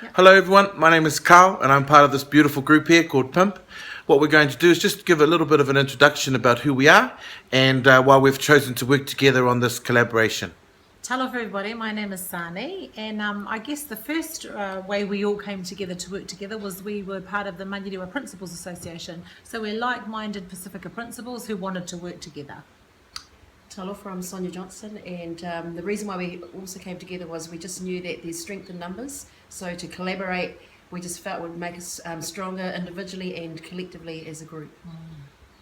Yep. Hello everyone, my name is Carl and I'm part of this beautiful group here called PIMP. What we're going to do is just give a little bit of an introduction about who we are and why we've chosen to work together on this collaboration. Hello everybody, my name is Sani, and I guess the first way we all came together to work together was we were part of the Mangirewa Principals Association. So we're like-minded Pacifica principals who wanted to work together. Talofa, I'm Sonia Johnson, and the reason why we also came together was we just knew that there's strength in numbers, so to collaborate we just felt would make us stronger individually and collectively as a group.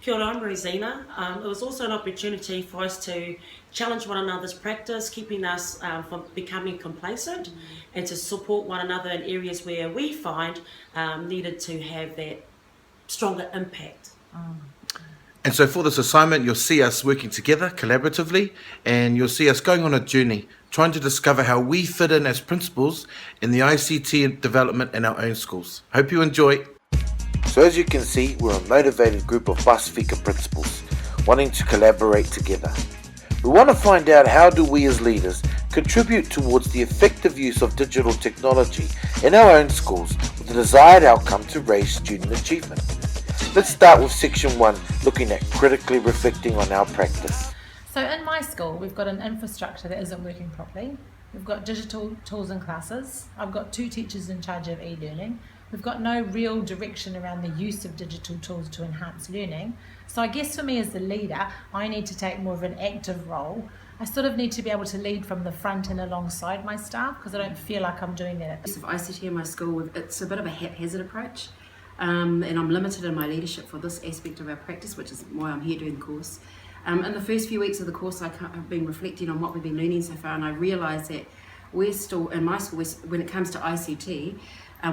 Kia ora, I'm Rosina. It was also an opportunity for us to challenge one another's practice, keeping us from becoming complacent, and to support one another in areas where we find needed to have that stronger impact. And so for this assignment, you'll see us working together collaboratively and you'll see us going on a journey, trying to discover how we fit in as principals in the ICT development in our own schools. Hope you enjoy. So as you can see, we're a motivated group of Pacifica principals wanting to collaborate together. We want to find out how do we as leaders contribute towards the effective use of digital technology in our own schools with the desired outcome to raise student achievement. Let's start with section 1, looking at critically reflecting on our practice. So in my school, we've got an infrastructure that isn't working properly. We've got digital tools in classes. I've got 2 teachers in charge of e-learning. We've got no real direction around the use of digital tools to enhance learning. So I guess for me as the leader, I need to take more of an active role. I sort of need to be able to lead from the front and alongside my staff because I don't feel like I'm doing that. Use of ICT in my school, it's a bit of a haphazard approach, and I'm limited in my leadership for this aspect of our practice, which is why I'm here doing the course. In the first few weeks of the course, I've been reflecting on what we've been learning so far, and I realised that we're still, in my school, when it comes to ICT,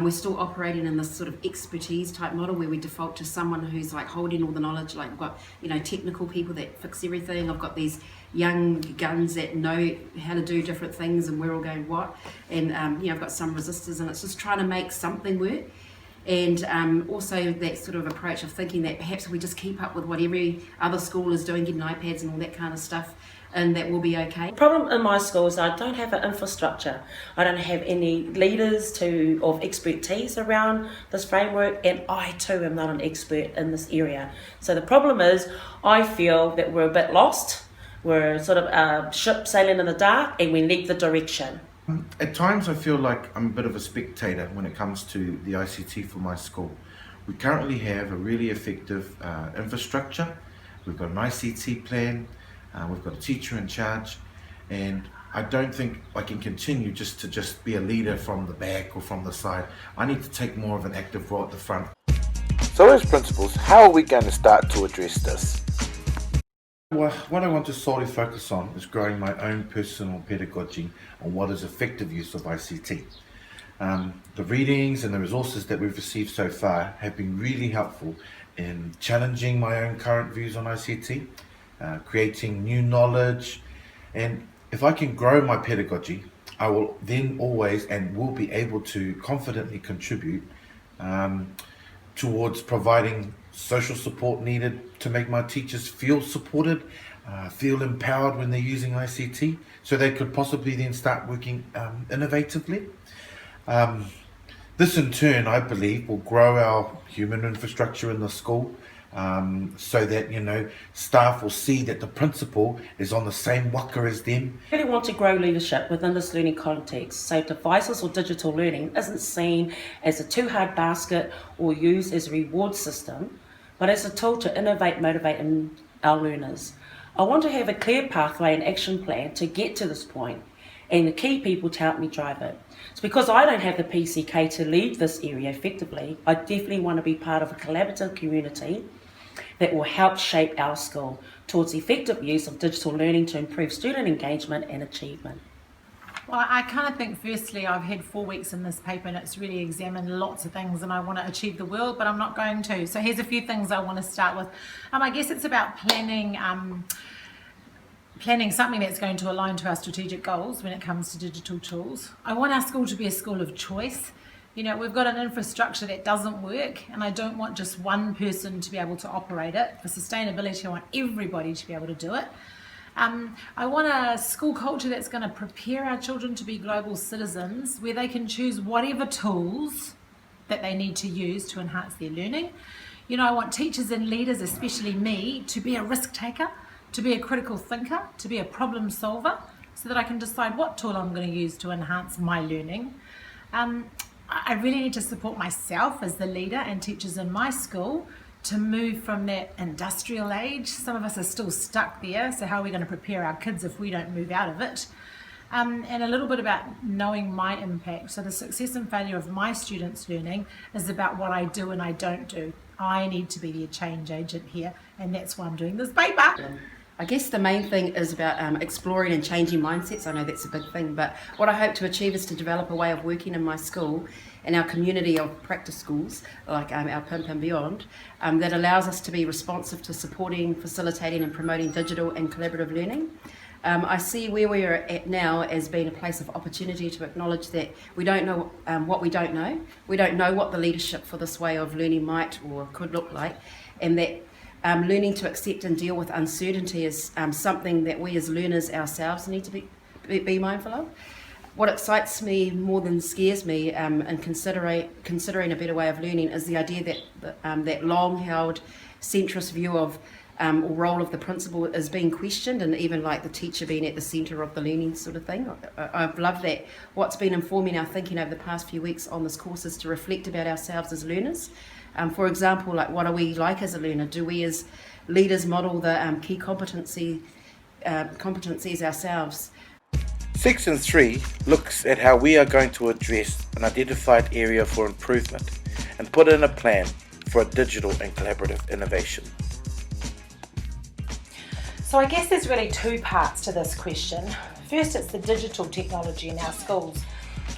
we're still operating in this sort of expertise type model where we default to someone who's like holding all the knowledge. Like we've got, technical people that fix everything. I've got these young guns that know how to do different things, and we're all going what? And I've got some resistors, and it's just trying to make something work. And also that sort of approach of thinking that perhaps we just keep up with what every other school is doing, getting iPads and all that kind of stuff, and that will be okay. The problem in my school is I don't have an infrastructure. I don't have any leaders of expertise around this framework, and I too am not an expert in this area. So the problem is I feel that we're a bit lost. We're sort of a ship sailing in the dark and we need the direction. At times I feel like I'm a bit of a spectator when it comes to the ICT for my school. We currently have a really effective infrastructure. We've got an ICT plan, we've got a teacher in charge, and I don't think I can continue just to be a leader from the back or from the side. I need to take more of an active role at the front. So as principals, how are we going to start to address this? Well, what I want to solely focus on is growing my own personal pedagogy on what is effective use of ICT. The readings and the resources that we've received so far have been really helpful in challenging my own current views on ICT, creating new knowledge, and if I can grow my pedagogy, I will then always and will be able to confidently contribute towards providing social support needed to make my teachers feel supported, feel empowered when they're using ICT, so they could possibly then start working innovatively. This in turn, I believe, will grow our human infrastructure in the school, so that staff will see that the principal is on the same waka as them. I really want to grow leadership within this learning context, so devices or digital learning isn't seen as a too hard basket or used as a reward system, but as a tool to innovate, motivate our learners. I want to have a clear pathway and action plan to get to this point, and the key people to help me drive it. So because I don't have the PCK to lead this area effectively, I definitely want to be part of a collaborative community that will help shape our school towards effective use of digital learning to improve student engagement and achievement. Well, I kind of think firstly I've had 4 weeks in this paper and it's really examined lots of things and I want to achieve the world, but I'm not going to. So here's a few things I want to start with. I guess it's about planning something that's going to align to our strategic goals when it comes to digital tools. I want our school to be a school of choice. We've got an infrastructure that doesn't work and I don't want just one person to be able to operate it. For sustainability, I want everybody to be able to do it. I want a school culture that's going to prepare our children to be global citizens, where they can choose whatever tools that they need to use to enhance their learning. You know, I want teachers and leaders, especially me, to be a risk taker, to be a critical thinker, to be a problem solver, so that I can decide what tool I'm going to use to enhance my learning. I really need to support myself as the leader and teachers in my school to move from that industrial age. Some of us are still stuck there, so how are we going to prepare our kids if we don't move out of it? And a little bit about knowing my impact. So the success and failure of my students' learning is about what I do and I don't do. I need to be the change agent here, and that's why I'm doing this paper. I guess the main thing is about exploring and changing mindsets. I know that's a big thing, but what I hope to achieve is to develop a way of working in my school and our community of practice schools, like our PIMP and beyond, that allows us to be responsive to supporting, facilitating and promoting digital and collaborative learning. I see where we are at now as being a place of opportunity to acknowledge that we don't know what we don't know. We don't know what the leadership for this way of learning might or could look like, and that learning to accept and deal with uncertainty is something that we as learners ourselves need to be mindful of. What excites me more than scares me in considering a better way of learning is the idea that that long-held centrist view of or role of the principal is being questioned, and even like the teacher being at the centre of the learning sort of thing. I've loved that. What's been informing our thinking over the past few weeks on this course is to reflect about ourselves as learners. For example, like what are we like as a learner? Do we as leaders model the key competencies ourselves? Section 3 looks at how we are going to address an identified area for improvement and put in a plan for a digital and collaborative innovation. So I guess there's really two parts to this question. First, it's the digital technology in our schools.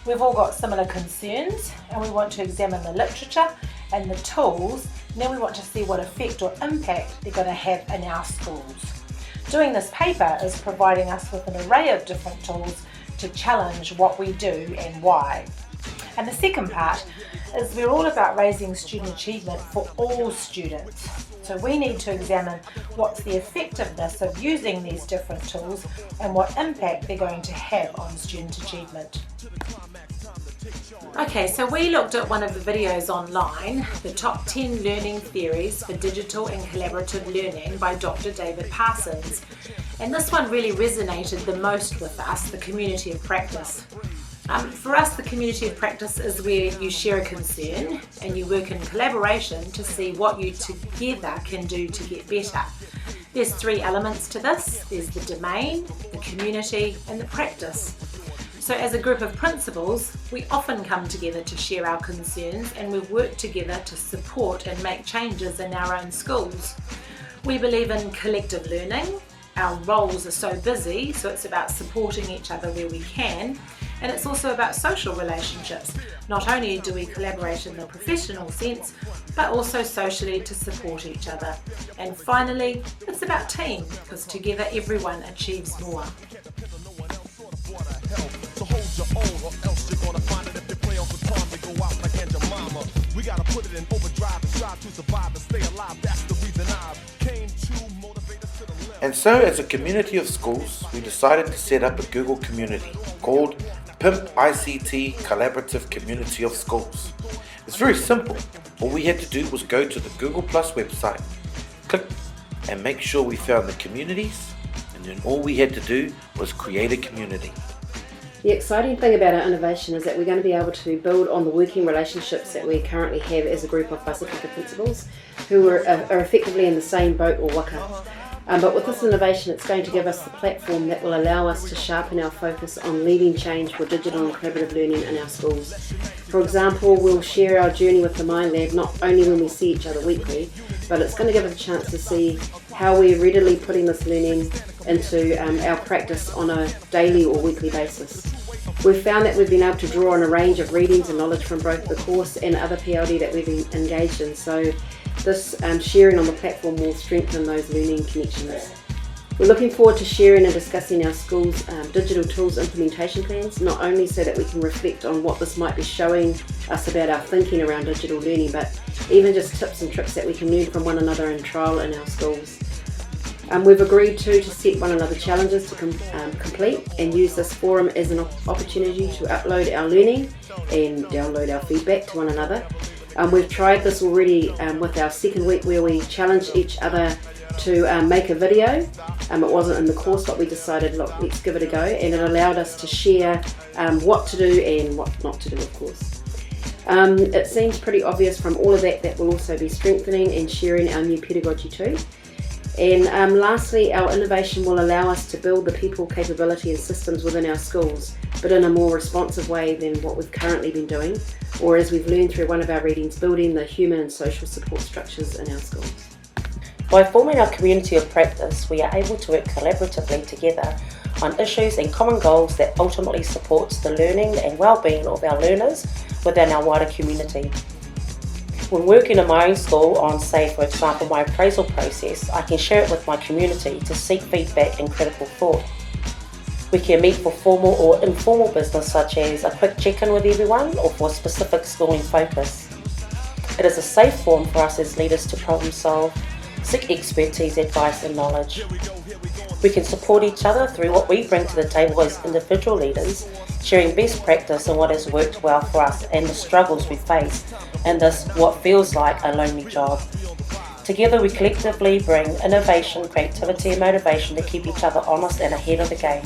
We've all got similar concerns, and we want to examine the literature and the tools, and then we want to see what effect or impact they're going to have in our schools. Doing this paper is providing us with an array of different tools to challenge what we do and why. And the second part is we're all about raising student achievement for all students. So we need to examine what's the effectiveness of using these different tools and what impact they're going to have on student achievement. Okay, so we looked at one of the videos online, the top 10 learning theories for digital and collaborative learning by Dr. David Parsons. And this one really resonated the most with us, the community of practice. For us, the community of practice is where you share a concern and you work in collaboration to see what you together can do to get better. There's 3 elements to this. There's the domain, the community and the practice. So as a group of principals, we often come together to share our concerns, and we work together to support and make changes in our own schools. We believe in collective learning. Our roles are so busy, so it's about supporting each other where we can. And it's also about social relationships. Not only do we collaborate in the professional sense, but also socially to support each other. And finally, it's about team, because together everyone achieves more. So hold your own, or else you're gonna find it if you play on the time to go out like your mama. We gotta put it in overdrive and strive to survive and stay alive. That's the reason I came to motivate us to the left. And so as a community of schools, we decided to set up a Google community called PIMP ICT Collaborative Community of Schools. It's very simple. All we had to do was go to the Google Plus website, click and make sure we found the communities, and then all we had to do was create a community. The exciting thing about our innovation is that we're going to be able to build on the working relationships that we currently have as a group of Pasifika principals who are effectively in the same boat or waka. But with this innovation, it's going to give us the platform that will allow us to sharpen our focus on leading change for digital and collaborative learning in our schools. For example, we'll share our journey with the Mind Lab not only when we see each other weekly, but it's going to give us a chance to see how we're readily putting this learning into our practice on a daily or weekly basis. We've found that we've been able to draw on a range of readings and knowledge from both the course and other PLD that we've been engaged in, so this sharing on the platform will strengthen those learning connections. We're looking forward to sharing and discussing our school's digital tools implementation plans, not only so that we can reflect on what this might be showing us about our thinking around digital learning, but even just tips and tricks that we can learn from one another and trial in our schools. We've agreed to set one another challenges to complete and use this forum as an opportunity to upload our learning and download our feedback to one another. We've tried this already with our second week where we challenged each other to make a video. It wasn't in the course, but we decided, look, let's give it a go, and it allowed us to share what to do and what not to do, of course. It seems pretty obvious from all of that we'll also be strengthening and sharing our new pedagogy too. And lastly, our innovation will allow us to build the people, capability and systems within our schools, but in a more responsive way than what we've currently been doing, or as we've learned through one of our readings, building the human and social support structures in our schools. By forming our community of practice, we are able to work collaboratively together on issues and common goals that ultimately supports the learning and well-being of our learners within our wider community. When working in my own school on, say, for example, my appraisal process, I can share it with my community to seek feedback and critical thought. We can meet for formal or informal business such as a quick check-in with everyone or for a specific schooling focus. It is a safe forum for us as leaders to problem solve, seek expertise, advice and knowledge. We can support each other through what we bring to the table as individual leaders, sharing best practice and what has worked well for us and the struggles we face in this what feels like a lonely job. Together we collectively bring innovation, creativity and motivation to keep each other honest and ahead of the game.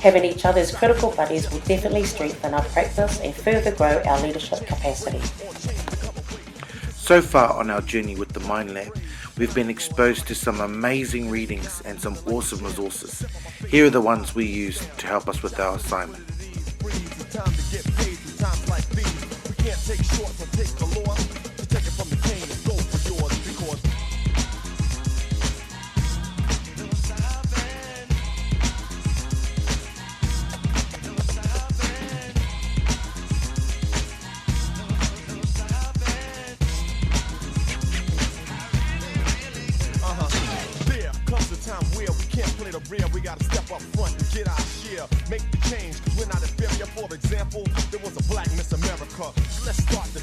Having each other as critical buddies will definitely strengthen our practice and further grow our leadership capacity. So far on our journey with the Mind Lab, we've been exposed to some amazing readings and some awesome resources. Here are the ones we use to help us with our assignment. We gotta step up front and get our share. Make the change, 'cause we're not inferior. For example, there was a black Miss America. So let's start the